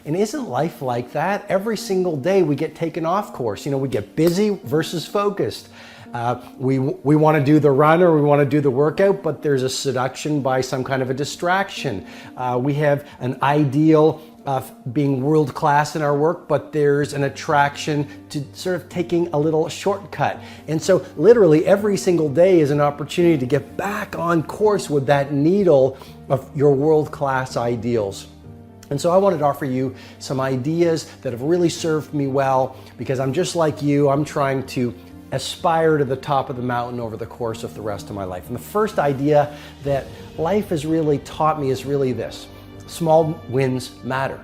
And isn't life like that? Every single day we get taken off course. We get busy versus focused. We want to do the run or we want to do the workout, but there's a seduction by some kind of a distraction. We have an ideal of being world class in our work, but there's an attraction to sort of taking a little shortcut. And so literally every single day is an opportunity to get back on course with that needle of your world class ideals. And so I wanted to offer you some ideas that have really served me well, because I'm just like you, I'm trying to aspire to the top of the mountain over the course of the rest of my life. And the first idea that life has really taught me is really this: small wins matter.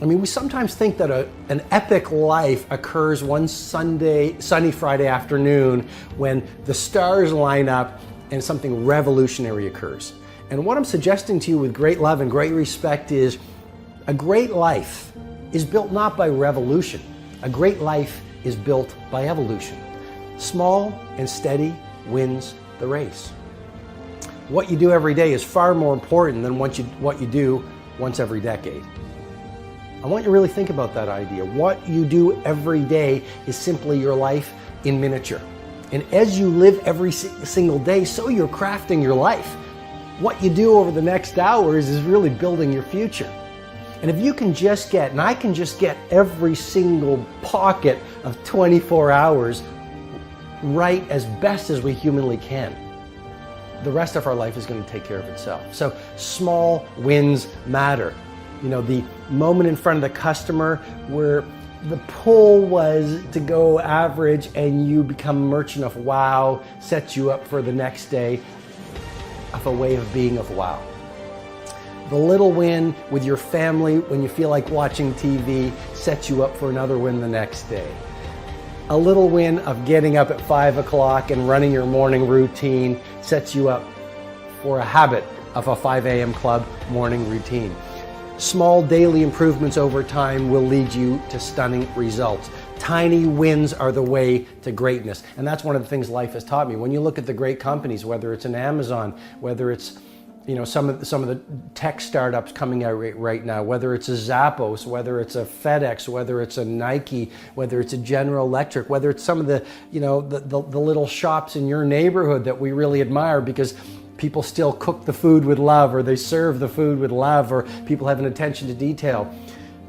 I mean, we sometimes think that an epic life occurs one sunny Friday afternoon when the stars line up and something revolutionary occurs. And what I'm suggesting to you with great love and great respect is a great life is built not by revolution. A great life is built by evolution. Small and steady wins the race. What you do every day is far more important than what you do once every decade. I want you to really think about that idea. What you do every day is simply your life in miniature. And as you live every single day, so you're crafting your life. What you do over the next hours is really building your future. And if you can just get, and I can just get every single pocket of 24 hours right as best as we humanly can, the rest of our life is going to take care of itself. So small wins matter. The moment in front of the customer where the pull was to go average and you become merchant of wow sets you up for the next day of a way of being of wow. The little win with your family when you feel like watching TV sets you up for another win the next day. A little win of getting up at 5 o'clock and running your morning routine sets you up for a habit of a 5 a.m. club morning routine. Small daily improvements over time will lead you to stunning results. Tiny wins are the way to greatness. And that's one of the things life has taught me. When you look at the great companies, whether it's an Amazon, whether it's some of the tech startups coming out right now, whether it's a Zappos, whether it's a FedEx, whether it's a Nike, whether it's a General Electric, whether it's some of the little shops in your neighborhood that we really admire because people still cook the food with love, or they serve the food with love, or people have an attention to detail.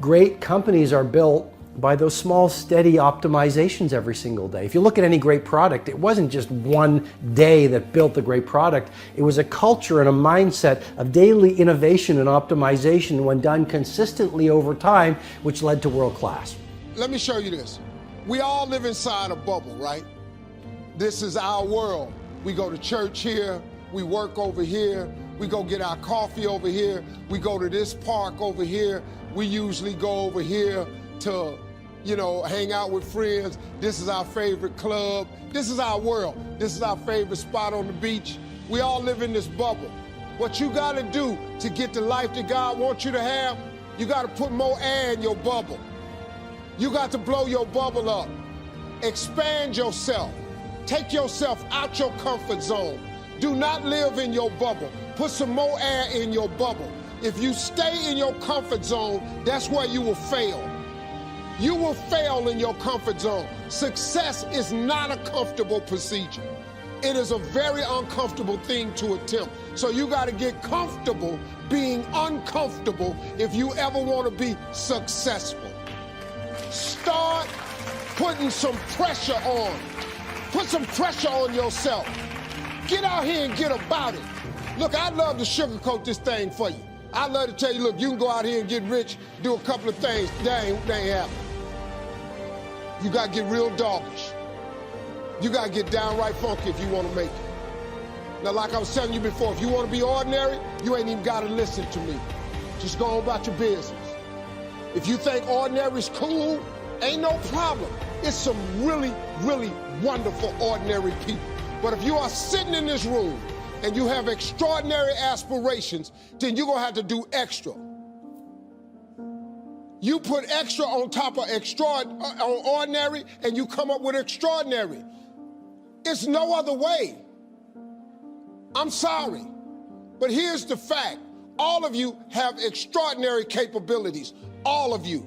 Great companies are built by those small, steady optimizations every single day. If you look at any great product, it wasn't just one day that built the great product. It was a culture and a mindset of daily innovation and optimization when done consistently over time, which led to world class. Let me show you this. We all live inside a bubble, right? This is our world. We go to church here, we work over here, we go get our coffee over here, we go to this park over here, we usually go over here to hang out with friends. This is our favorite club. This is our world. This is our favorite spot on the beach. We all live in this bubble. What you gotta do to get the life that God wants you to have, you gotta put more air in your bubble. You got to blow your bubble up. Expand yourself. Take yourself out your comfort zone. Do not live in your bubble. Put some more air in your bubble. If you stay in your comfort zone, that's where you will fail. You will fail in your comfort zone. Success is not a comfortable procedure. It is a very uncomfortable thing to attempt. So you got to get comfortable being uncomfortable if you ever want to be successful. Start putting some pressure on. Put some pressure on yourself. Get out here and get about it. Look, I'd love to sugarcoat this thing for you. I'd love to tell you, look, you can go out here and get rich, do a couple of things. That ain't happening. You got to get real doggish. You got to get downright funky if you want to make it. Now, like I was telling you before, if you want to be ordinary, you ain't even got to listen to me. Just go on about your business. If you think ordinary is cool, ain't no problem. It's some really, really wonderful ordinary people. But if you are sitting in this room and you have extraordinary aspirations, then you're going to have to do extra. You put extra on top of ordinary, and you come up with extraordinary. It's no other way. I'm sorry, but here's the fact. All of you have extraordinary capabilities. All of you.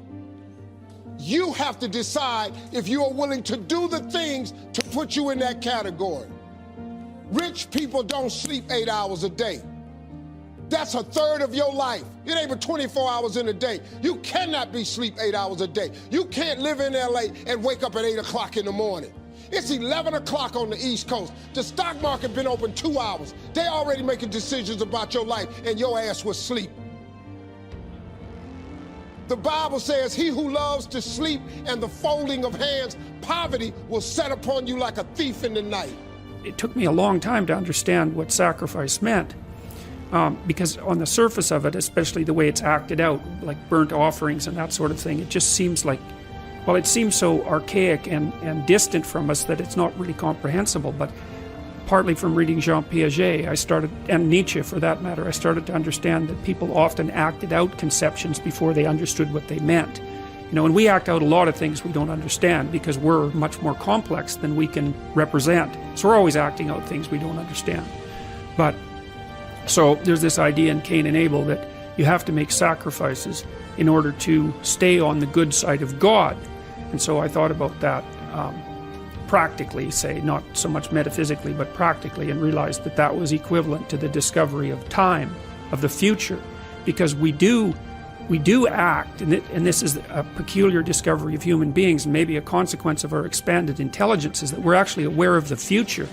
You have to decide if you are willing to do the things to put you in that category. Rich people don't sleep 8 hours a day. That's a third of your life. It ain't but 24 hours in a day. You cannot be sleep 8 hours a day. You can't live in LA and wake up at 8 o'clock in the morning. It's 11 o'clock on the East Coast. The stock market been open 2 hours. They already making decisions about your life and your ass was asleep. The Bible says, he who loves to sleep and the folding of hands, poverty will set upon you like a thief in the night. It took me a long time to understand what sacrifice meant. Because on the surface of it, especially the way it's acted out, like burnt offerings and that sort of thing, it just seems like, well, it seems so archaic and distant from us that it's not really comprehensible. But partly from reading Jean Piaget, and Nietzsche for that matter, I started to understand that people often acted out conceptions before they understood what they meant. You know, and we act out a lot of things we don't understand because we're much more complex than we can represent. So we're always acting out things we don't understand. But so there's this idea in Cain and Abel that you have to make sacrifices in order to stay on the good side of God. And so I thought about that practically, say, not so much metaphysically, but practically, and realized that that was equivalent to the discovery of time, of the future, because we do act, and this is a peculiar discovery of human beings, and maybe a consequence of our expanded intelligence, is that we're actually aware of the future.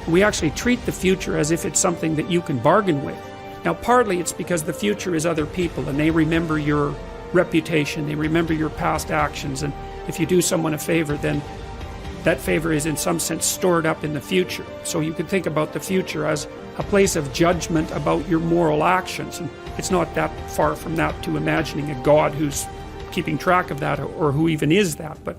We actually treat the future as if it's something that you can bargain with. Now, partly it's because the future is other people, and they remember your reputation, they remember your past actions, and if you do someone a favor, then that favor is in some sense stored up in the future. So you can think about the future as a place of judgment about your moral actions, and it's not that far from that to imagining a God who's keeping track of that, or who even is that. But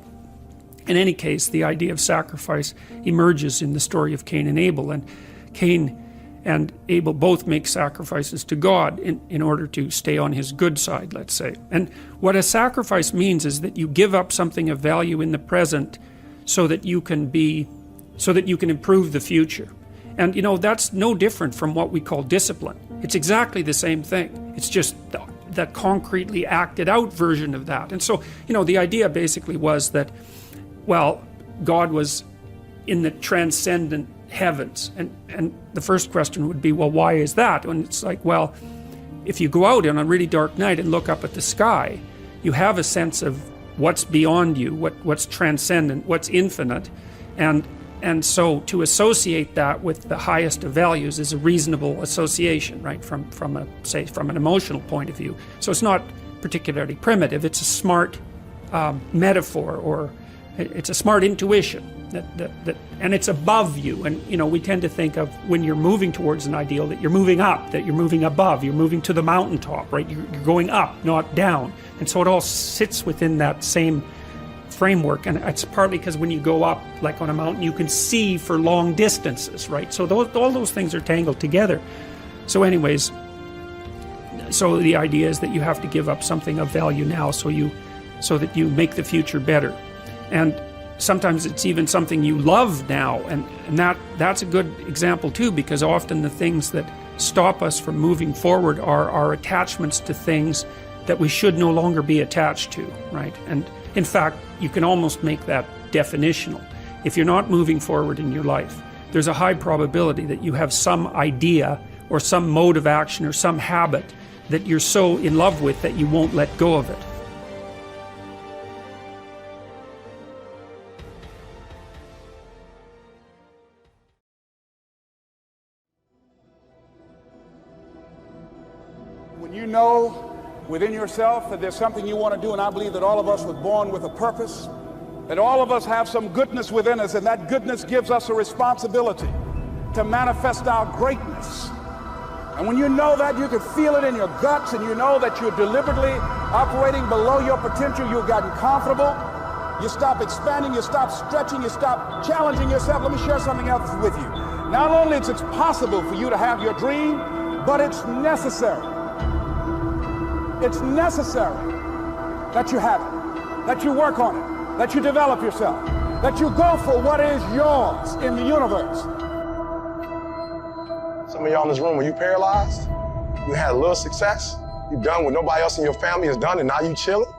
in any case, the idea of sacrifice emerges in the story of Cain and Abel, and Cain and Abel both make sacrifices to God in order to stay on his good side, let's say. And what a sacrifice means is that you give up something of value in the present so that you can improve the future. And you know, that's no different from what we call discipline. It's exactly the same thing. It's just that concretely acted out version of that. And so, you know, the idea basically was that, well, God was in the transcendent heavens. And the first question would be, well, why is that? And it's like, well, if you go out on a really dark night and look up at the sky, you have a sense of what's beyond you, what's transcendent, what's infinite. And so to associate that with the highest of values is a reasonable association, right, from an emotional point of view. So it's not particularly primitive. It's a smart metaphor, or it's a smart intuition and it's above you. And you know, we tend to think of when you're moving towards an ideal that you're moving up, that you're moving above, you're moving to the mountaintop, right? You're going up, not down. And so it all sits within that same framework. And it's partly because when you go up, like on a mountain, you can see for long distances, right? So all those things are tangled together. So anyways, so the idea is that you have to give up something of value now so that you make the future better. And sometimes it's even something you love now, and that's a good example too, because often the things that stop us from moving forward are our attachments to things that we should no longer be attached to, right? And in fact, you can almost make that definitional. If you're not moving forward in your life, there's a high probability that you have some idea or some mode of action or some habit that you're so in love with that you won't let go of it. When you know within yourself that there's something you want to do, and I believe that all of us were born with a purpose, that all of us have some goodness within us, and that goodness gives us a responsibility to manifest our greatness. And when you know that, you can feel it in your guts, and you know that you're deliberately operating below your potential, you've gotten comfortable, you stop expanding, you stop stretching, you stop challenging yourself. Let me share something else with you. Not only is it possible for you to have your dream, but it's necessary. It's necessary that you have it, that you work on it, that you develop yourself, that you go for what is yours in the universe. Some of y'all in this room, were you paralyzed? You had a little success? You done what nobody else in your family has done and now you chilling?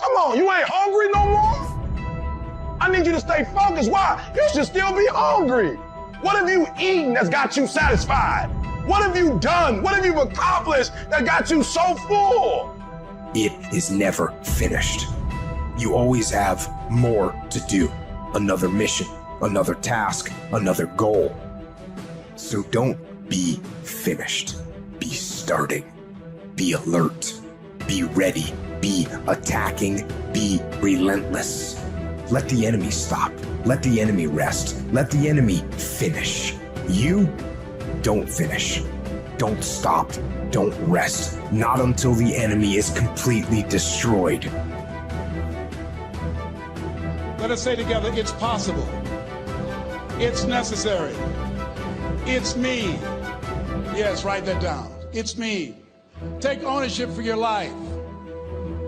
Come on, you ain't hungry no more? I need you to stay focused. Why? You should still be hungry. What have you eaten that's got you satisfied? What have you done? What have you accomplished that got you so full? It is never finished. You always have more to do. Another mission, another task, another goal. So don't be finished. Be starting. Be alert. Be ready. Be attacking. Be relentless. Let the enemy stop. Let the enemy rest. Let the enemy finish. You don't finish. Don't stop. Don't rest. Not until the enemy is completely destroyed. Let us say together, it's possible. It's necessary. It's me. Yes, write that down. It's me. Take ownership for your life.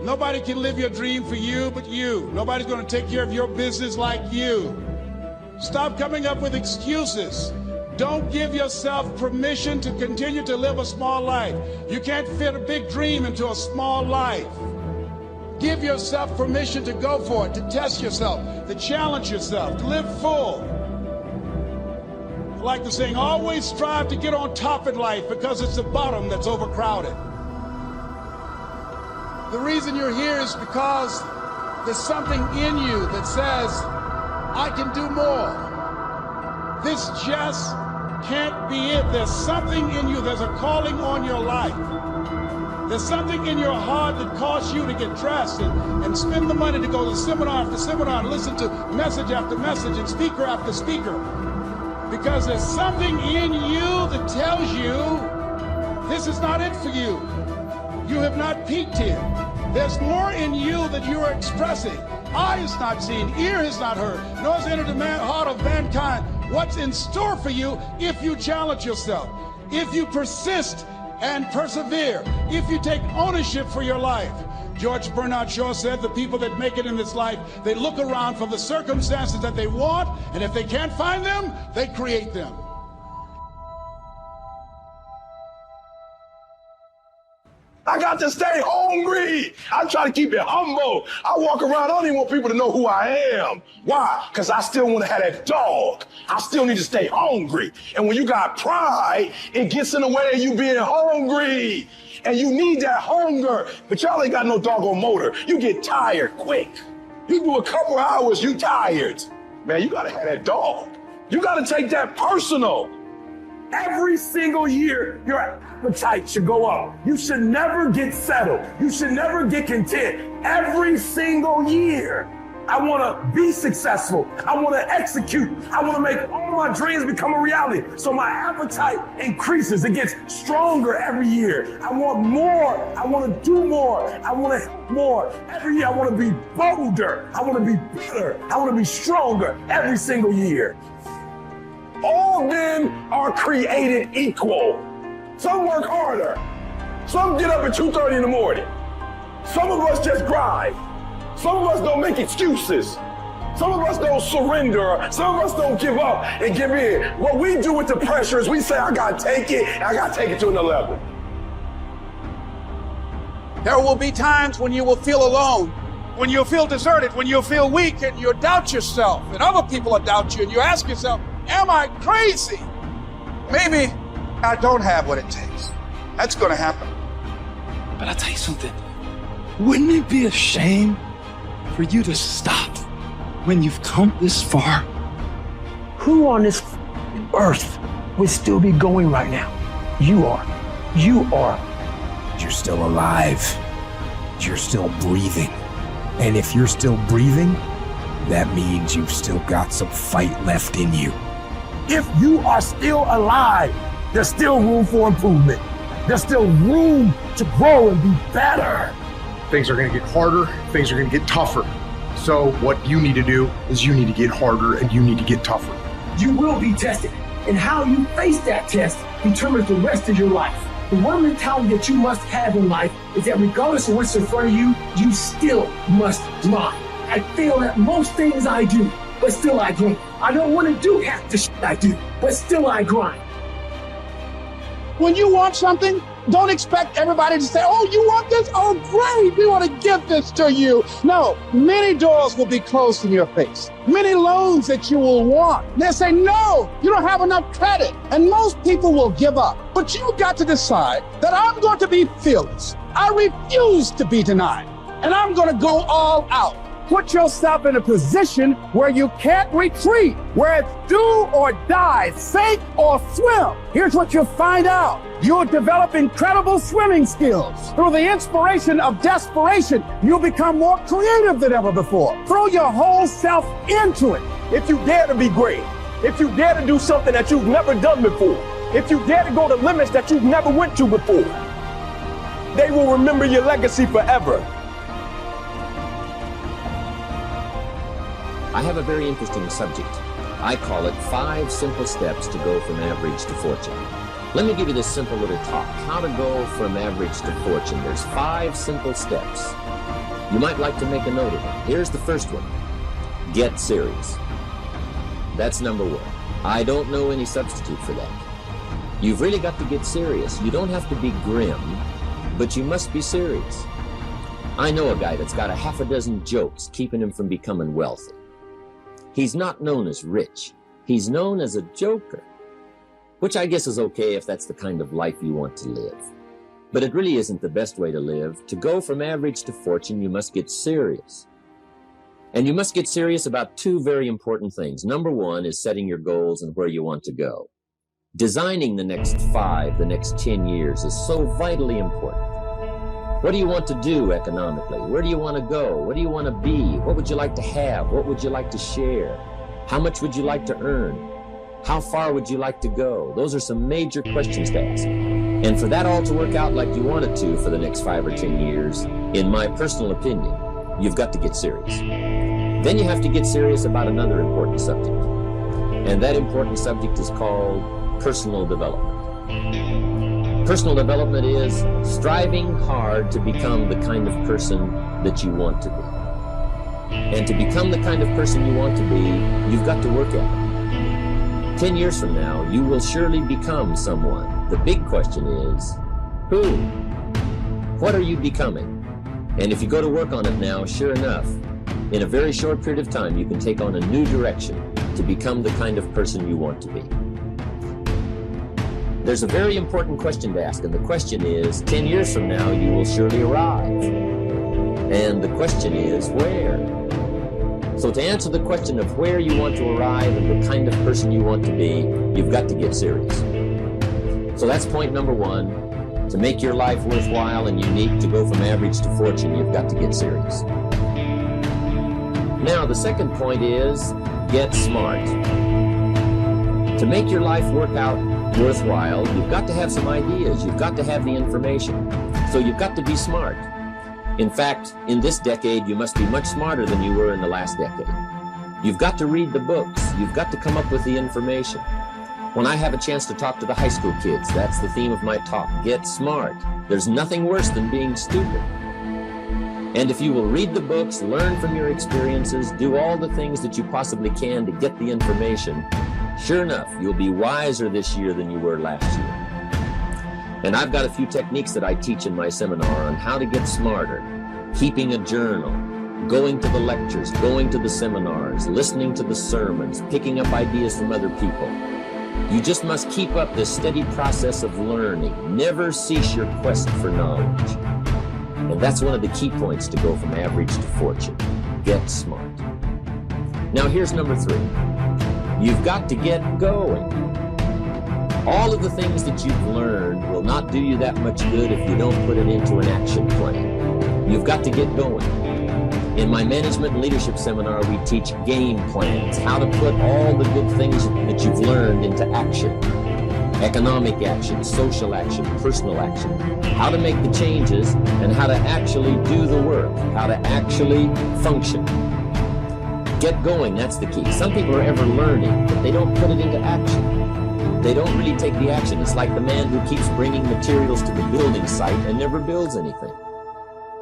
Nobody can live your dream for you but you. Nobody's going to take care of your business like you. Stop coming up with excuses. Don't give yourself permission to continue to live a small life. You can't fit a big dream into a small life. Give yourself permission to go for it, to test yourself, to challenge yourself, to live full. I like the saying, always strive to get on top in life because it's the bottom that's overcrowded. The reason you're here is because there's something in you that says, I can do more. This just can't be it. There's something in you, there's a calling on your life. There's something in your heart that caused you to get dressed and spend the money to go to seminar after seminar and listen to message after message and speaker after speaker. Because there's something in you that tells you this is not it for you. You have not peaked here. There's more in you that you are expressing. Eye has not seen, ear has not heard, nor has entered the heart of mankind what's in store for you if you challenge yourself, if you persist and persevere, if you take ownership for your life. George Bernard Shaw said the people that make it in this life, they look around for the circumstances that they want, and if they can't find them, they create them. I got to stay hungry. I try to keep it humble. I walk around, I don't even want people to know who I am. Why? Because I still want to have that dog. I still need to stay hungry. And when you got pride, it gets in the way of you being hungry. And you need that hunger. But y'all ain't got no doggone motor. You get tired quick. You do a couple hours, you tired. Man, you got to have that dog. You got to take that personal. Every single year, your appetite should go up. You should never get settled. You should never get content. Every single year, I want to be successful. I want to execute. I want to make all my dreams become a reality. So my appetite increases. It gets stronger every year. I want more. I want to do more. I want to help more. Every year, I want to be bolder. I want to be better. I want to be stronger every single year. All men are created equal. Some work harder. Some get up at 2:30 in the morning. Some of us just grind. Some of us don't make excuses. Some of us don't surrender. Some of us don't give up and give in. What we do with the pressure is we say, I gotta take it, and I gotta take it to another level. There will be times when you will feel alone, when you'll feel deserted, when you'll feel weak and you'll doubt yourself and other people will doubt you and you ask yourself, am I crazy? Maybe I don't have what it takes. That's going to happen. But I'll tell you something. Wouldn't it be a shame for you to stop when you've come this far? Who on this earth would still be going right now? You are. You are. You're still alive. You're still breathing. And if you're still breathing, that means you've still got some fight left in you. If you are still alive, there's still room for improvement. There's still room to grow and be better. Things are going to get harder. Things are going to get tougher. So what you need to do is you need to get harder and you need to get tougher. You will be tested. And how you face that test determines the rest of your life. The one mentality that you must have in life is that regardless of what's in front of you, you still must grind. I fail at most things I do, but still I grind. I don't want to do half the shit I do, but still I grind. When you want something, don't expect everybody to say, oh, you want this? Oh, great, we want to give this to you. No, many doors will be closed in your face. Many loans that you will want. They'll say, no, you don't have enough credit. And most people will give up. But you've got to decide that I'm going to be fearless. I refuse to be denied. And I'm going to go all out. Put yourself in a position where you can't retreat, where it's do or die, sink or swim. Here's what you'll find out. You'll develop incredible swimming skills. Through the inspiration of desperation, you'll become more creative than ever before. Throw your whole self into it. If you dare to be great, if you dare to do something that you've never done before, if you dare to go to limits that you've never went to before, they will remember your legacy forever. I have a very interesting subject. I call it 5 simple steps to go from average to fortune. Let me give you this simple little talk. How to go from average to fortune. There's 5 simple steps. You might like to make a note of them. Here's the first one. Get serious. That's number 1. I don't know any substitute for that. You've really got to get serious. You don't have to be grim, but you must be serious. I know a guy that's got a half a dozen jokes keeping him from becoming wealthy. He's not known as rich. He's known as a joker, which I guess is okay if that's the kind of life you want to live. But it really isn't the best way to live. To go from average to fortune, you must get serious. And you must get serious about 2 very important things. Number 1 is setting your goals and where you want to go. Designing the next 5, the next 10 years is so vitally important. What do you want to do economically? Where do you want to go? What do you want to be? What would you like to have? What would you like to share? How much would you like to earn? How far would you like to go? Those are some major questions to ask. And for that all to work out like you want it to for the next 5 or 10 years, in my personal opinion, you've got to get serious. Then you have to get serious about another important subject. And that important subject is called personal development. Personal development is striving hard to become the kind of person that you want to be. And to become the kind of person you want to be, you've got to work at it. 10 years from now, you will surely become someone. The big question is, who? What are you becoming? And if you go to work on it now, sure enough, in a very short period of time, you can take on a new direction to become the kind of person you want to be. There's a very important question to ask, and the question is, 10 years from now, you will surely arrive. And the question is, where? So to answer the question of where you want to arrive and the kind of person you want to be, you've got to get serious. So that's point number 1. To make your life worthwhile and unique, to go from average to fortune, you've got to get serious. Now, the second point is, get smart. To make your life work out worthwhile, you've got to have some ideas. You've got to have the information. So you've got to be smart. In fact, in this decade, you must be much smarter than you were in the last decade. You've got to read the books. You've got to come up with the information. When I have a chance to talk to the high school kids, that's the theme of my talk. Get smart. There's nothing worse than being stupid. And if you will read the books, learn from your experiences, do all the things that you possibly can to get the information, sure enough, you'll be wiser this year than you were last year. And I've got a few techniques that I teach in my seminar on how to get smarter. Keeping a journal, going to the lectures, going to the seminars, listening to the sermons, picking up ideas from other people. You just must keep up this steady process of learning. Never cease your quest for knowledge. And that's one of the key points to go from average to fortune. Get smart. Now here's number 3. You've got to get going. All of the things that you've learned will not do you that much good if you don't put it into an action plan. You've got to get going. In my management and leadership seminar, we teach game plans, how to put all the good things that you've learned into action. Economic action, social action, personal action. How to make the changes and how to actually do the work, how to actually function. Get going, that's the key. Some people are ever learning, but they don't put it into action. They don't really take the action. It's like the man who keeps bringing materials to the building site and never builds anything.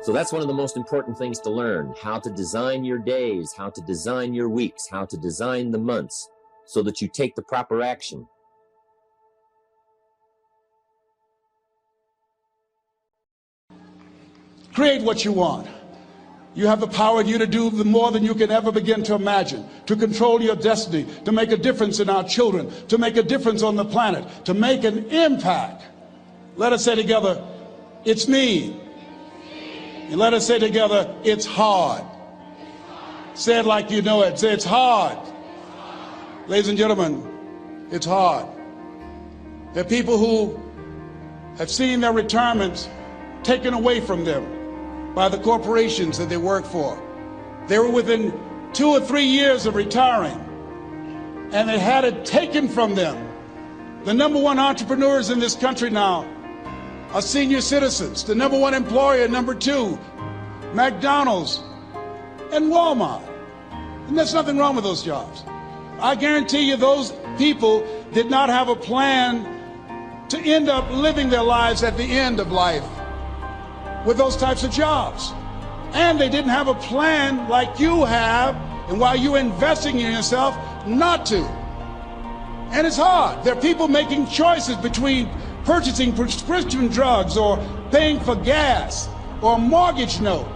So that's one of the most important things to learn, how to design your days, how to design your weeks, how to design the months, so that you take the proper action. Create what you want. You have the power in you to do more than you can ever begin to imagine, to control your destiny, to make a difference in our children, to make a difference on the planet, to make an impact. Let us say together, it's me. And let us say together, it's hard. Say it like you know it. Say it's hard. Ladies and gentlemen, it's hard. There are people who have seen their retirements taken away from them by the corporations that they work for. They were within 2 or 3 years of retiring, and they had it taken from them. The #1 entrepreneurs in this country now are senior citizens. The #1 employer, #2, McDonald's and Walmart. And there's nothing wrong with those jobs. I guarantee you those people did not have a plan to end up living their lives at the end of life with those types of jobs. And they didn't have a plan like you have, and while you're investing in yourself, not to. And it's hard. There are people making choices between purchasing prescription drugs or paying for gas or a mortgage note.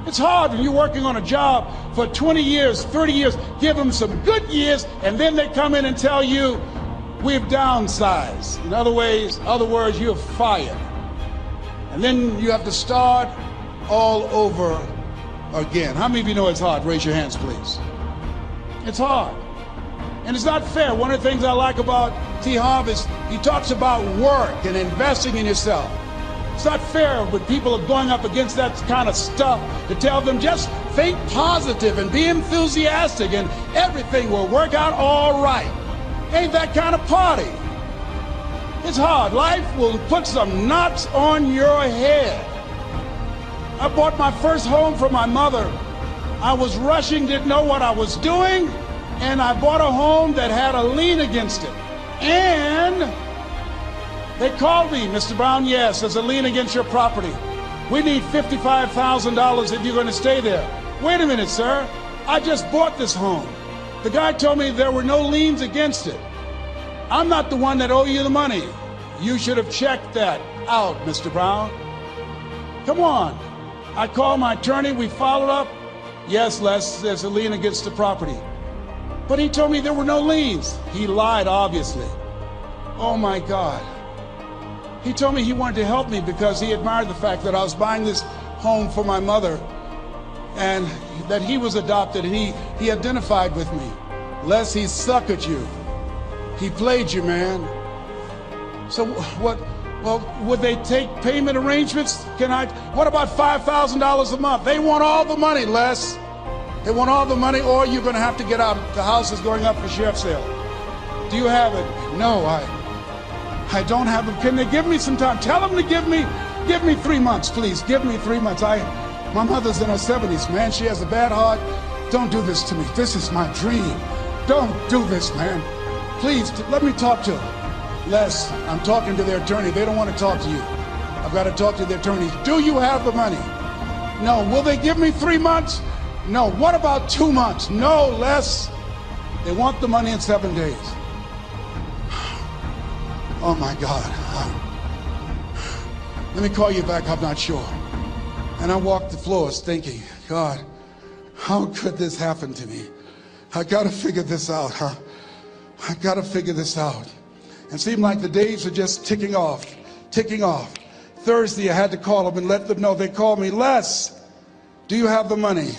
It's hard when you're working on a job for 20 years, 30 years, give them some good years, and then they come in and tell you, we've downsized. In other words, you're fired. And then you have to start all over again. How many of you know it's hard? Raise your hands, please. It's hard. And it's not fair. One of the things I like about T. Harvey is he talks about work and investing in yourself. It's not fair when people are going up against that kind of stuff to tell them just think positive and be enthusiastic and everything will work out all right. Ain't that kind of party. It's hard. Life will put some knots on your head. I bought my first home for my mother. I was rushing, didn't know what I was doing, and I bought a home that had a lien against it. And they called me, Mr. Brown, yes, there's a lien against your property. We need $55,000 if you're going to stay there. Wait a minute, sir. I just bought this home. The guy told me there were no liens against it. I'm not the one that owe you the money. You should have checked that out, Mr. Brown. Come on. I called my attorney. We followed up. Yes, Les, there's a lien against the property. But he told me there were no liens. He lied, obviously. Oh, my God. He told me he wanted to help me because he admired the fact that I was buying this home for my mother and that he was adopted, and he identified with me. Les, he suckered you. He played you, man. So what? Well, would they take payment arrangements? What about $5,000 a month? They want all the money, Les. They want all the money, or you're going to have to get out. The house is going up for sheriff's sale. Do you have it? No, I don't have it. Can they give me some time? Tell them to give me 3 months, please. Give me 3 months. My mother's in her 70s, man. She has a bad heart. Don't do this to me. This is my dream. Don't do this, man. Please, let me talk to them. Les, I'm talking to their attorney. They don't want to talk to you. I've got to talk to their attorney. Do you have the money? No. Will they give me 3 months? No. What about 2 months? No, Les. They want the money in 7 days. Oh, my God. Let me call you back. I'm not sure. And I walked the floors thinking, God, how could this happen to me? I got to figure this out, huh? I got to figure this out. And it seemed like the days were just ticking off. Thursday, I had to call them and let them know. They called me, Les, do you have the money?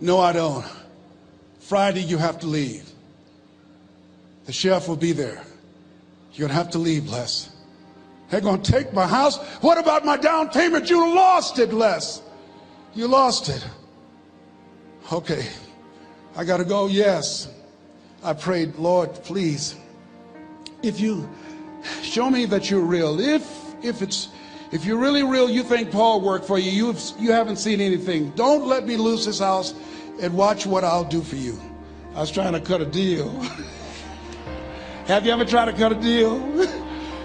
No, I don't. Friday, you have to leave. The sheriff will be there. You're going to have to leave, Les. They're going to take my house. What about my down payment? You lost it, Les. You lost it. Okay. I got to go. Yes. I prayed, Lord, please, if you show me that you're real, if you're really real, you think Paul worked for you, you haven't seen anything. Don't let me lose this house and watch what I'll do for you. I was trying to cut a deal. Have you ever tried to cut a deal?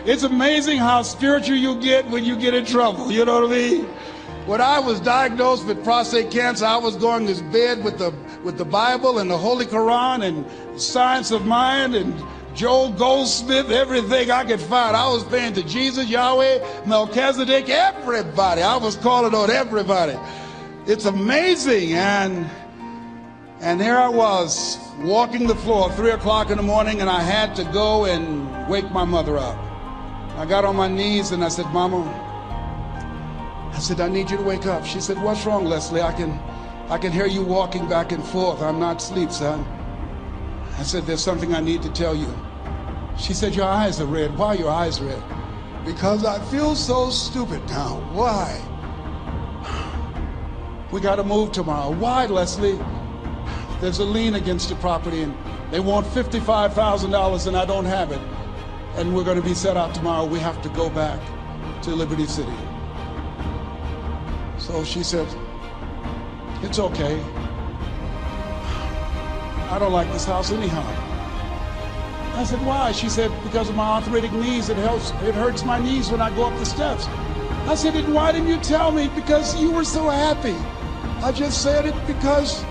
It's amazing how spiritual you get when you get in trouble. You know what I mean? When I was diagnosed with prostate cancer, I was going to bed with the Bible and the Holy Quran and science of mind and Joel Goldsmith, everything I could find. I was paying to Jesus, Yahweh, Melchizedek, everybody. I was calling on everybody. It's amazing. And here I was walking the floor, 3 o'clock in the morning, and I had to go and wake my mother up. I got on my knees and I said, Mama, I said, I need you to wake up. She said, what's wrong, Leslie? I can hear you walking back and forth. I'm not asleep, son. I said, there's something I need to tell you. She said, your eyes are red. Why are your eyes red? Because I feel so stupid now. Why? We got to move tomorrow. Why, Leslie? There's a lien against the property and they want $55,000 and I don't have it. And we're going to be set out tomorrow. We have to go back to Liberty City. So she said, it's okay. I don't like this house anyhow. I said, why? She said, because of my arthritic knees, it hurts my knees when I go up the steps. I said, and why didn't you tell me? Because you were so happy. I just said it because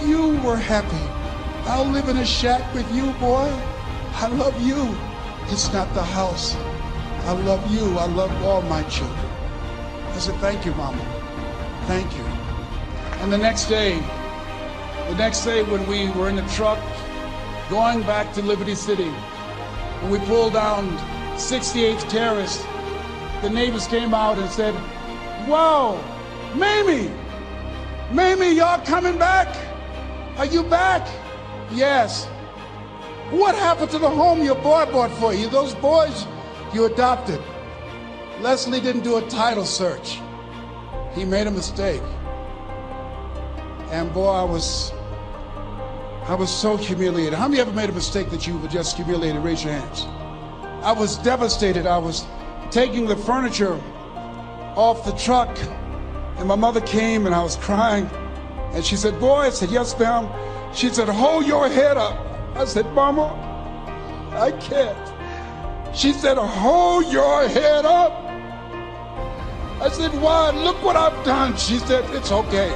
you were happy. I'll live in a shack with you, boy. I love you. It's not the house. I love you. I love all my children. I said, thank you, Mama. Thank you. And the next day when we were in the truck going back to Liberty City, when we pulled down 68th Terrace, the neighbors came out and said, wow, Mamie, y'all coming back? Are you back? Yes. What happened to the home your boy bought for you? Those boys you adopted. Leslie didn't do a title search. He made a mistake. And boy, I was so humiliated. How many ever made a mistake that you were just humiliated? Raise your hands. I was devastated. I was taking the furniture off the truck and my mother came and I was crying and she said, boy, I said, yes, ma'am. She said, hold your head up. I said, Mama, I can't. She said, hold your head up. I said, why? Look what I've done. She said, it's okay.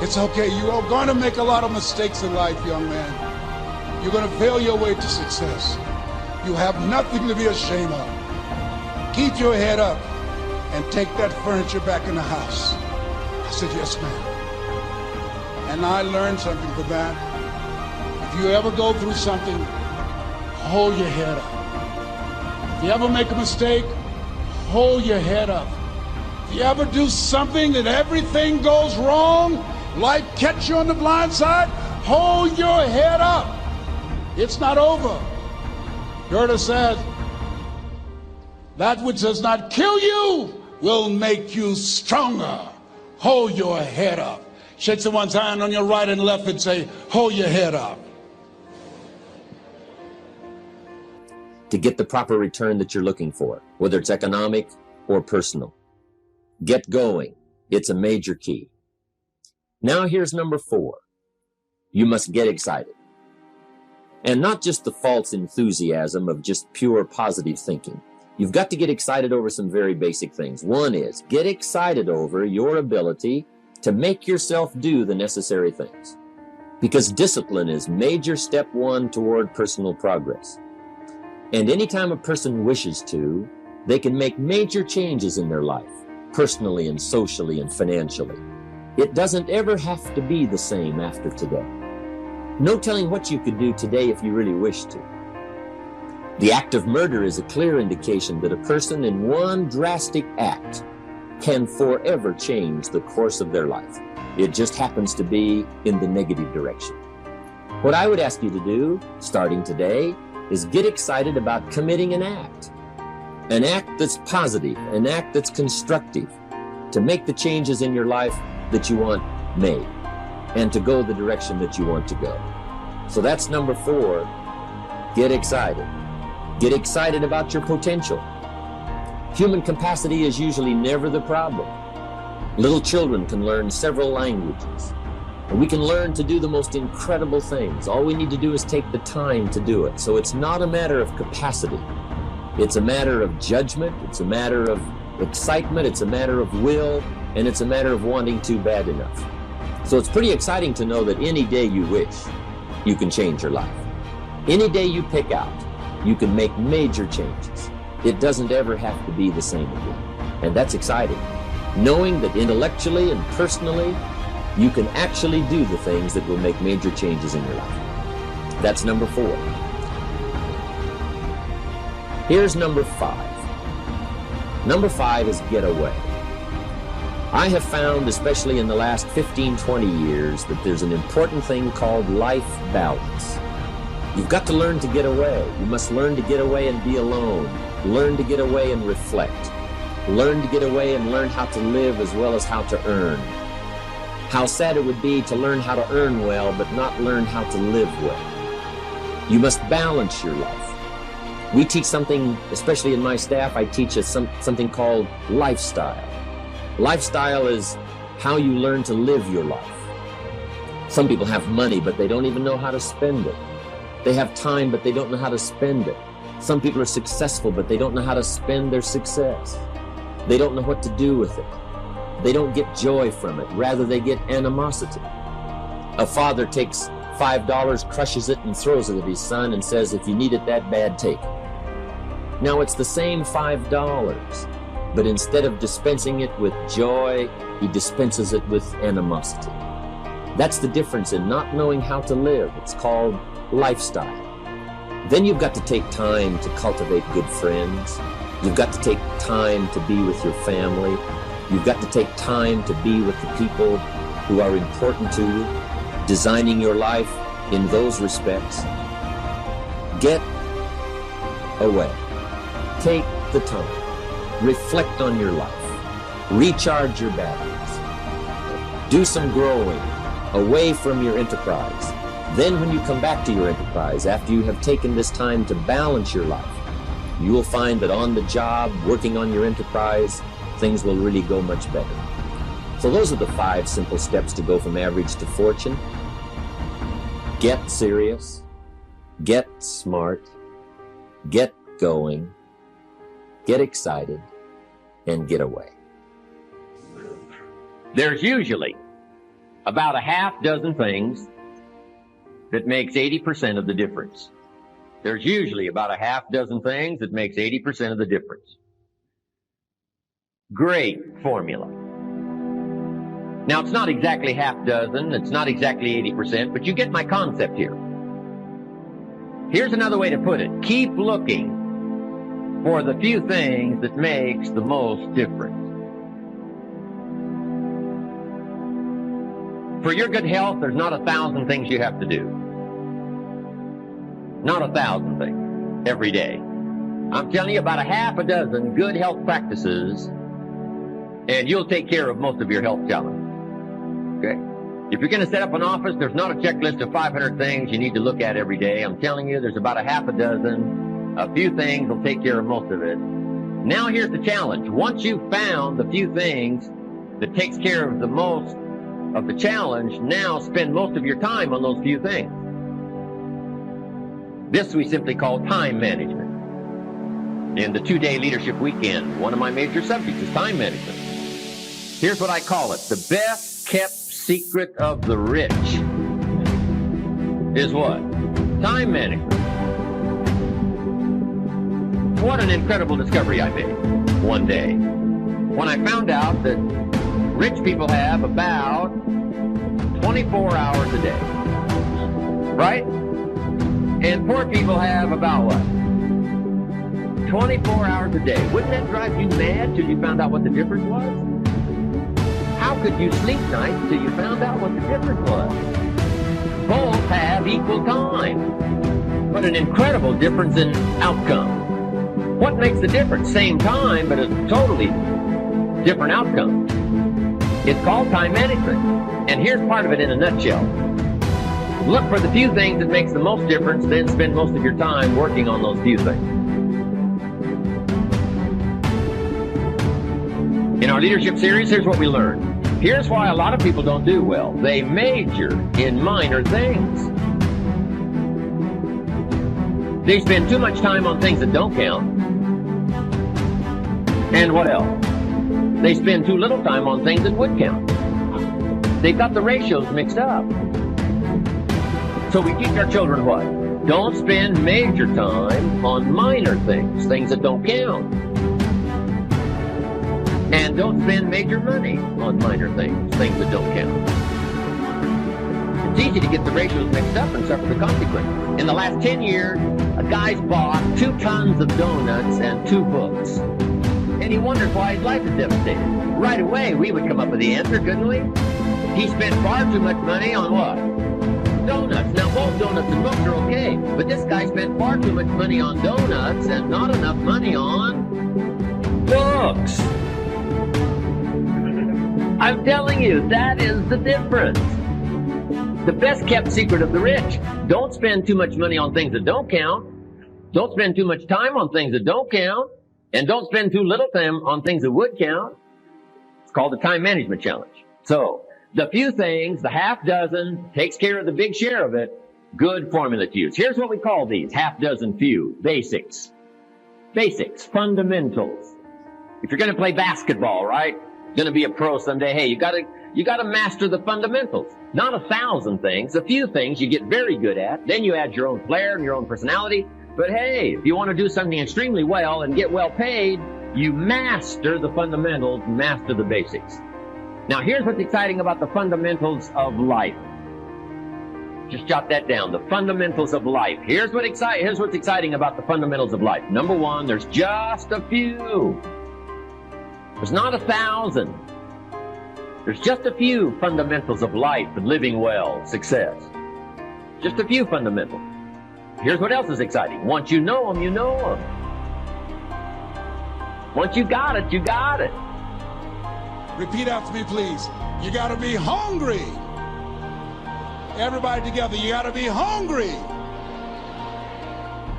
It's okay. You are going to make a lot of mistakes in life, young man. You're going to fail your way to success. You have nothing to be ashamed of. Keep your head up and take that furniture back in the house. I said, yes, ma'am. And I learned something from that. If you ever go through something, hold your head up. If you ever make a mistake, hold your head up. If you ever do something that everything goes wrong, life catch you on the blind side, hold your head up. It's not over. Jorden said, that which does not kill you will make you stronger. Hold your head up. Shake someone's hand on your right and left and say, hold your head up. To get the proper return that you're looking for, whether it's economic or personal. Get going. It's a major key. Now here's number 4. You must get excited. And not just the false enthusiasm of just pure positive thinking. You've got to get excited over some very basic things. One is, get excited over your ability to make yourself do the necessary things. Because discipline is major step 1 toward personal progress. And anytime a person wishes to, they can make major changes in their life, personally and socially and financially. It doesn't ever have to be the same after today. No telling what you could do today if you really wish to. The act of murder is a clear indication that a person in one drastic act can forever change the course of their life. It just happens to be in the negative direction. What I would ask you to do, starting today, is get excited about committing an act that's positive, an act that's constructive, to make the changes in your life that you want made, and to go the direction that you want to go. So that's number 4, get excited. Get excited about your potential. Human capacity is usually never the problem. Little children can learn several languages, and we can learn to do the most incredible things. All we need to do is take the time to do it. So it's not a matter of capacity. It's a matter of judgment. It's a matter of excitement. It's a matter of will, and it's a matter of wanting to bad enough. So it's pretty exciting to know that any day you wish, you can change your life. Any day you pick out, you can make major changes. It doesn't ever have to be the same again. And that's exciting. Knowing that intellectually and personally, you can actually do the things that will make major changes in your life. That's number 4. Here's number 5. Number 5 is get away. I have found, especially in the last 15, 20 years, that there's an important thing called life balance. You've got to learn to get away. You must learn to get away and be alone. Learn to get away and reflect. Learn to get away and learn how to live as well as how to earn. How sad it would be to learn how to earn well, but not learn how to live well. You must balance your life. We teach something, especially in my staff, I teach us something called lifestyle. Lifestyle is how you learn to live your life. Some people have money, but they don't even know how to spend it. They have time, but they don't know how to spend it. Some people are successful, but they don't know how to spend their success. They don't know what to do with it. They don't get joy from it. Rather, they get animosity. A father takes $5, crushes it, and throws it at his son and says, if you need it that bad, take it. Now, it's the same $5, but instead of dispensing it with joy, he dispenses it with animosity. That's the difference in not knowing how to live. It's called lifestyle. Then you've got to take time to cultivate good friends. You've got to take time to be with your family. You've got to take time to be with the people who are important to you, designing your life in those respects. Get away. Take the time. Reflect on your life. Recharge your batteries. Do some growing away from your enterprise. Then when you come back to your enterprise, after you have taken this time to balance your life, you will find that on the job, working on your enterprise, things will really go much better. So those are the 5 simple steps to go from average to fortune. Get serious, get smart, get going, get excited, and get away. There's usually about a half dozen things that makes 80% of the difference. There's usually about a half dozen things that makes 80% of the difference. Great formula. Now, it's not exactly half dozen, it's not exactly 80%, but you get my concept here. Here's another way to put it. Keep looking for the few things that makes the most difference. For your good health, there's not 1,000 things you have to do. Not 1,000 things every day. I'm telling you about a half a dozen good health practices, and you'll take care of most of your health challenges. Okay? If you're going to set up an office, there's not a checklist of 500 things you need to look at every day. I'm telling you, there's about a half a dozen. A few things will take care of most of it. Now here's the challenge. Once you've found the few things that takes care of the most of the challenge, now spend most of your time on those few things. This we simply call time management. In the 2-day leadership weekend, one of my major subjects is time management. Here's what I call it. The best kept secret of the rich is what? Time management. What an incredible discovery I made one day when I found out that rich people have about 24 hours a day, right? And poor people have about what? 24 hours a day. Wouldn't that drive you mad till you found out what the difference was? How could you sleep nights till you found out what the difference was? Both have equal time, but an incredible difference in outcome. What makes the difference? Same time, but a totally different outcome. It's called time management. And here's part of it in a nutshell. Look for the few things that makes the most difference, then spend most of your time working on those few things. In our leadership series, here's what we learned. Here's why a lot of people don't do well. They major in minor things. They spend too much time on things that don't count. And what else? They spend too little time on things that would count. They've got the ratios mixed up. So we teach our children what? Don't spend major time on minor things, things that don't count. And don't spend major money on minor things, things that don't count. It's easy to get the ratios mixed up and suffer the consequences. In the last 10 years, a guy's bought 2 tons of donuts and 2 books. And he wonders why his life is devastated. Right away, we would come up with the answer, couldn't we? He spent far too much money on what? Donuts. Now, both donuts and books are okay, but this guy spent far too much money on donuts and not enough money on books. I'm telling you, that is the difference. The best kept secret of the rich. Don't spend too much money on things that don't count. Don't spend too much time on things that don't count. And don't spend too little time on things that would count. It's called the time management challenge. So, the few things, the half dozen, takes care of the big share of it. Good formula to use. Here's what we call these. Half dozen few. Basics. Basics. Fundamentals. If you're going to play basketball, right? Going to be a pro someday. Hey, you got to master the fundamentals. Not 1,000 things. A few things you get very good at. Then you add your own flair and your own personality. But hey, if you want to do something extremely well and get well paid, you master the fundamentals, master the basics. Now, here's what's exciting about the fundamentals of life. Just jot that down. The fundamentals of life. Here's what's exciting about the fundamentals of life. Number one, there's just a few. There's not 1,000. There's just a few fundamentals of life and living well, success. Just a few fundamentals. Here's what else is exciting. Once you know them, you know them. Once you got it, you got it. Repeat after me, please. You got to be hungry. Everybody together, you got to be hungry.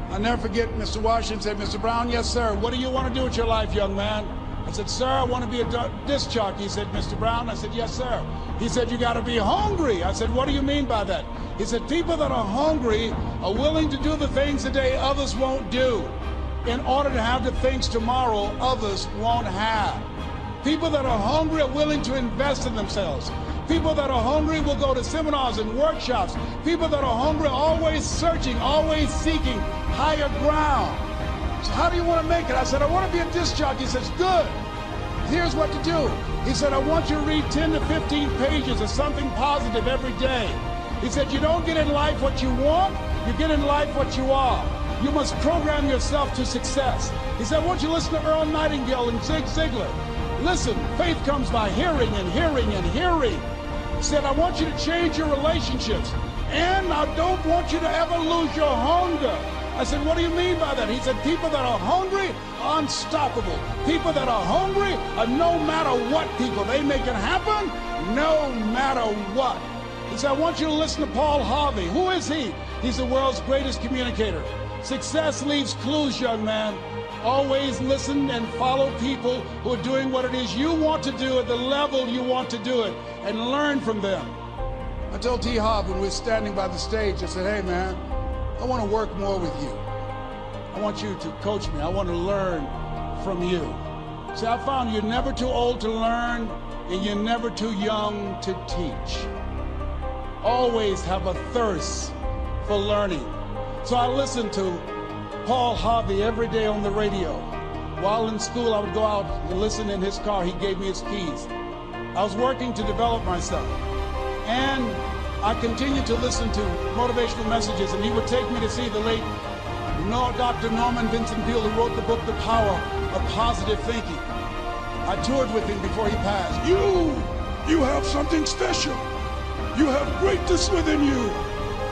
I'll never forget Mr. Washington said, Mr. Brown, yes, sir. What do you want to do with your life, young man? I said, sir, I want to be a disc jockey. He said, Mr. Brown? I said, yes, sir. He said, you got to be hungry. I said, what do you mean by that? He said, people that are hungry are willing to do the things today others won't do in order to have the things tomorrow others won't have. People that are hungry are willing to invest in themselves. People that are hungry will go to seminars and workshops. People that are hungry are always searching, always seeking higher ground. So how do you want to make it? I said, I want to be a disc jockey. He says, good. Here's what to do. He said, I want you to read 10 to 15 pages of something positive every day. He said, you don't get in life what you want, you get in life what you are. You must program yourself to success. He said, I want you to listen to Earl Nightingale and Zig Ziglar. Listen, faith comes by hearing and hearing and hearing. He said, I want you to change your relationships. And I don't want you to ever lose your hunger. I said, what do you mean by that? He said, people that are hungry are unstoppable. People that are hungry are no matter what people. They make it happen no matter what. He said, I want you to listen to Paul Harvey. Who is he? He's the world's greatest communicator. Success leaves clues, young man. Always listen and follow people who are doing what it is you want to do at the level you want to do it and learn from them. I told T. Harv when we were standing by the stage, I said, hey man, I want to work more with you. I want you to coach me. I want to learn from you. See, I found you're never too old to learn and you're never too young to teach. Always have a thirst for learning. So I listened to Paul Harvey every day on the radio. While in school, I would go out and listen in his car. He gave me his keys. I was working to develop myself. And I continued to listen to motivational messages, and he would take me to see the late Dr. Norman Vincent Peale, who wrote the book, The Power of Positive Thinking. I toured with him before he passed. You have something special. You have greatness within you.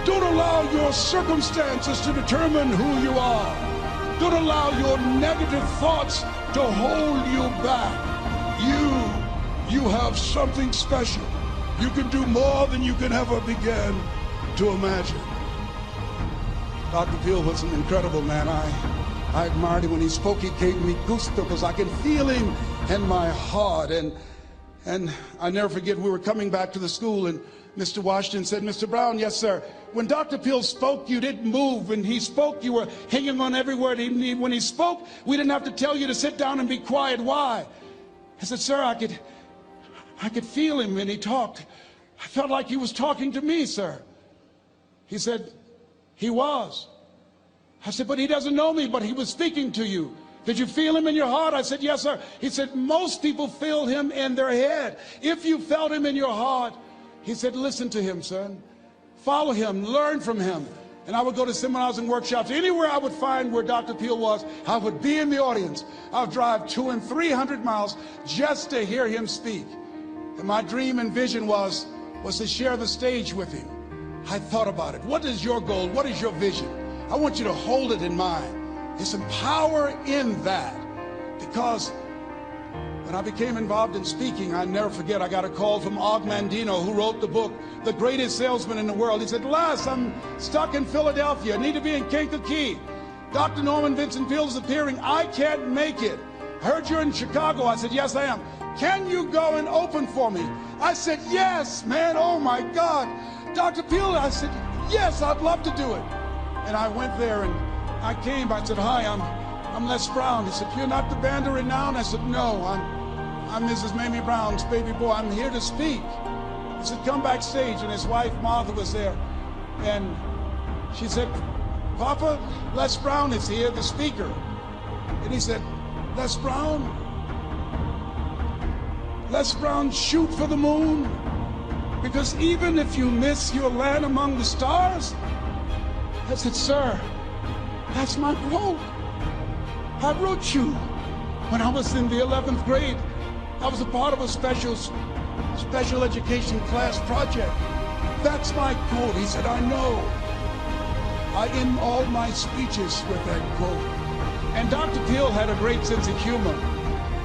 Don't allow your circumstances to determine who you are. Don't allow your negative thoughts to hold you back. You have something special. You can do more than you can ever begin to imagine. Dr. Peale was an incredible man. I admired him when he spoke. He gave me goosebumps. I can feel him in my heart. And I never forget, we were coming back to the school, and Mr. Washington said, Mr. Brown, yes, sir. When Dr. Peale spoke, you didn't move. When he spoke, you were hanging on every word. When he spoke, we didn't have to tell you to sit down and be quiet. Why? I said, sir, I could feel him when he talked. I felt like he was talking to me, sir. He said, He was. I said, but he doesn't know me, but he was speaking to you. Did you feel him in your heart? I said, yes, sir. He said, most people feel him in their head. If you felt him in your heart, he said, listen to him, son. Follow him, learn from him. And I would go to seminars and workshops. Anywhere I would find where Dr. Peel was, I would be in the audience. I would drive 200 and 300 miles just to hear him speak. And my dream and vision was to share the stage with him. I thought about it. What is your goal? What is your vision? I want you to hold it in mind. There's some power in that. Because when I became involved in speaking, I never forget, I got a call from Og Mandino, who wrote the book, The Greatest Salesman in the World. He said, Les, I'm stuck in Philadelphia. I need to be in Kankakee. Dr. Norman Vincent Peale is appearing. I can't make it. I heard you're in Chicago. I said, yes, I am. Can you go and open for me? I said, yes, man. Oh, my God. Dr. Peale, I said, yes, I'd love to do it. And I went there and I came. I said, hi, I'm Les Brown. He said, you're not the band of renown? I said, no, I'm Mrs. Mamie Brown's baby boy. I'm here to speak. He said, come backstage. And his wife, Martha, was there. And she said, Papa, Les Brown is here, the speaker. And he said, Les Brown, shoot for the moon. Because even if you miss, you'll land among the stars. I said, sir, that's my goal. I wrote you when I was in the 11th grade. I was a part of a special education class project. That's my goal. He said, I know. I end all my speeches with that quote. And Dr. Peale had a great sense of humor.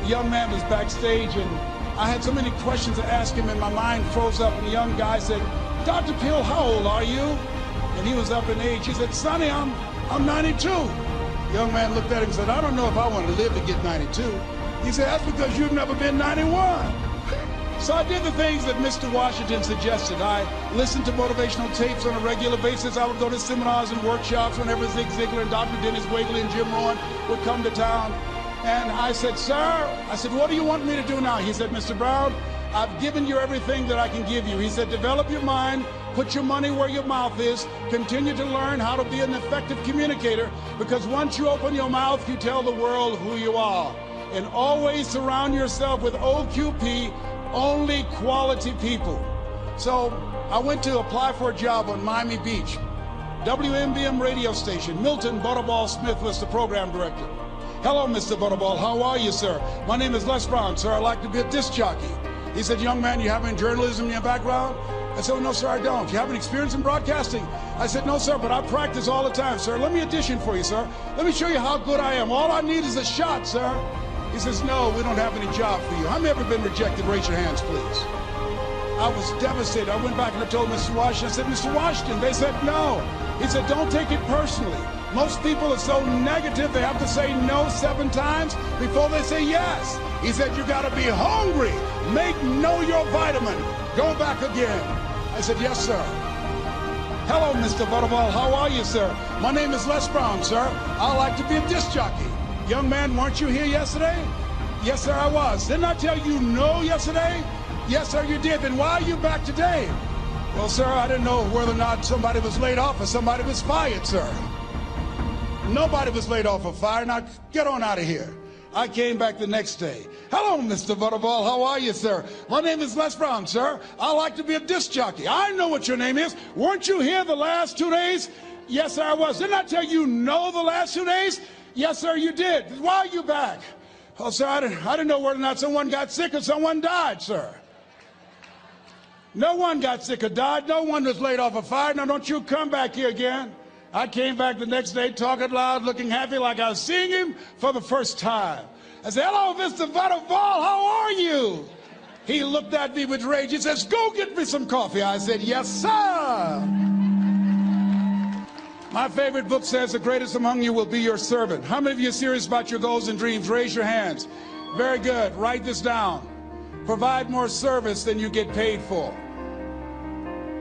The young man was backstage, and I had so many questions to ask him, and my mind froze up, and the young guy said, Dr. Peale, how old are you? And he was up in age. He said, Sonny, I'm 92. The young man looked at him and said, I don't know if I want to live to get 92. He said, that's because you've never been 91. So I did the things that Mr. Washington suggested. I listened to motivational tapes on a regular basis. I would go to seminars and workshops whenever Zig Ziglar and Dr. Dennis Wagley and Jim Rohn would come to town. And I said, sir, what do you want me to do now? He said, Mr. Brown, I've given you everything that I can give you. He said, develop your mind, put your money where your mouth is, continue to learn how to be an effective communicator, because once you open your mouth, you tell the world who you are. And always surround yourself with OQP, only quality people. So I went to apply for a job on Miami Beach, WMBM radio station. Milton Butterball Smith was the program director. Hello, Mr. Butterball. How are you, sir? My name is Les Brown, sir. I'd like to be a disc jockey. He said, young man, you have any journalism in your background? I said, well, no, sir, I don't. You have any experience in broadcasting? I said, no, sir, but I practice all the time, sir. Let me audition for you, sir. Let me show you how good I am. All I need is a shot, sir. He says, no, we don't have any job for you. How many ever been rejected? Raise your hands, please. I was devastated. I went back and I told Mr. Washington, I said, Mr. Washington, they said no. He said, don't take it personally. Most people are so negative, they have to say no 7 times before they say yes. He said, you gotta be hungry. Know your vitamin. Go back again. I said, yes, sir. Hello, Mr. Butterball. How are you, sir? My name is Les Brown, sir. I like to be a disc jockey. Young man, weren't you here yesterday? Yes, sir, I was. Didn't I tell you no yesterday? Yes, sir, you did. Then why are you back today? Well, sir, I didn't know whether or not somebody was laid off or somebody was fired, sir. Nobody was laid off or fired. Now, get on out of here. I came back the next day. Hello, Mr. Butterball. How are you, sir? My name is Les Brown, sir. I like to be a disc jockey. I know what your name is. Weren't you here the last 2 days? Yes, sir, I was. Didn't I tell you no the last 2 days? Yes, sir, you did. Why are you back? Oh, sir, I didn't know whether or not someone got sick or someone died, sir. No one got sick or died. No one was laid off or fired. Now, don't you come back here again. I came back the next day talking loud, looking happy like I was seeing him for the first time. I said, hello, Mr. Butterball, how are you? He looked at me with rage. He says, go get me some coffee. I said, yes, sir. My favorite book says, the greatest among you will be your servant. How many of you are serious about your goals and dreams? Raise your hands. Very good. Write this down. Provide more service than you get paid for.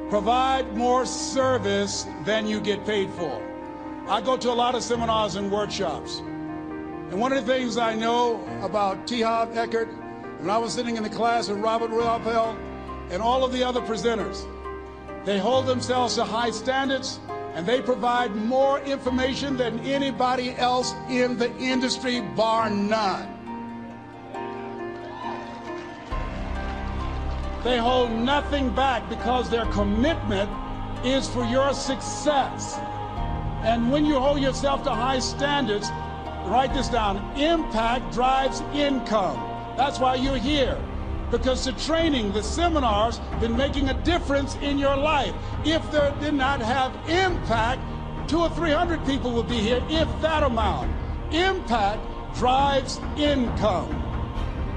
Provide more service than you get paid for. I go to a lot of seminars and workshops. And one of the things I know about T. Harv Eckert, when I was sitting in the class with Robert Ruppel and all of the other presenters, they hold themselves to high standards, And they provide more information than anybody else in the industry, bar none. They hold nothing back because their commitment is for your success. And when you hold yourself to high standards, write this down, impact drives income. That's why you're here. Because the training, the seminars, been making a difference in your life. If they did not have impact, 200 or 300 people would be here, if that amount. Impact drives income.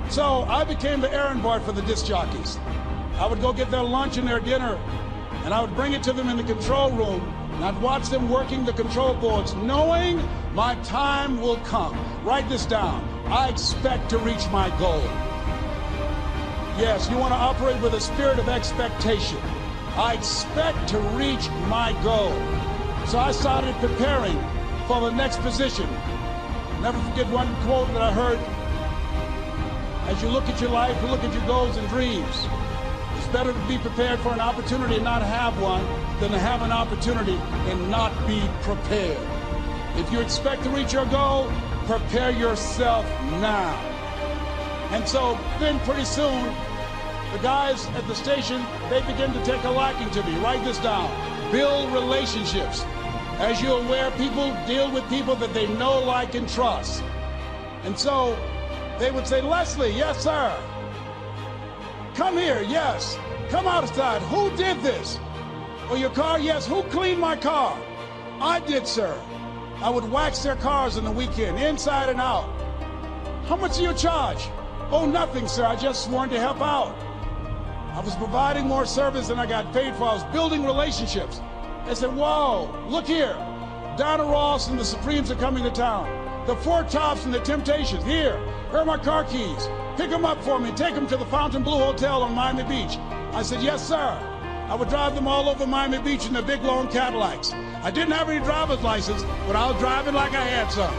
So I became the errand boy for the disc jockeys. I would go get their lunch and their dinner, and I would bring it to them in the control room, and I'd watch them working the control boards, knowing my time will come. Write this down. I expect to reach my goal. Yes, you want to operate with a spirit of expectation. I expect to reach my goal. So I started preparing for the next position. Never forget one quote that I heard. As you look at your life, you look at your goals and dreams. It's better to be prepared for an opportunity and not have one than to have an opportunity and not be prepared. If you expect to reach your goal, prepare yourself now. And so then pretty soon, the guys at the station, they begin to take a liking to me. Write this down. Build relationships. As you're aware, people deal with people that they know, like, and trust. And so they would say, Leslie, yes, sir. Come here, yes. Come outside. Who did this? Or your car? Yes. Who cleaned my car? I did, sir. I would wax their cars on the weekend, inside and out. How much do you charge? Oh, nothing, sir. I just sworn to help out. I was providing more service than I got paid for. I was building relationships. They said, whoa, look here. Donna Ross and the Supremes are coming to town. The Four Tops and the Temptations. Here are my car keys. Pick them up for me. Take them to the Fontainebleau Hotel on Miami Beach. I said, yes, sir. I would drive them all over Miami Beach in the big, long Cadillacs. I didn't have any driver's license, but I was driving like I had some.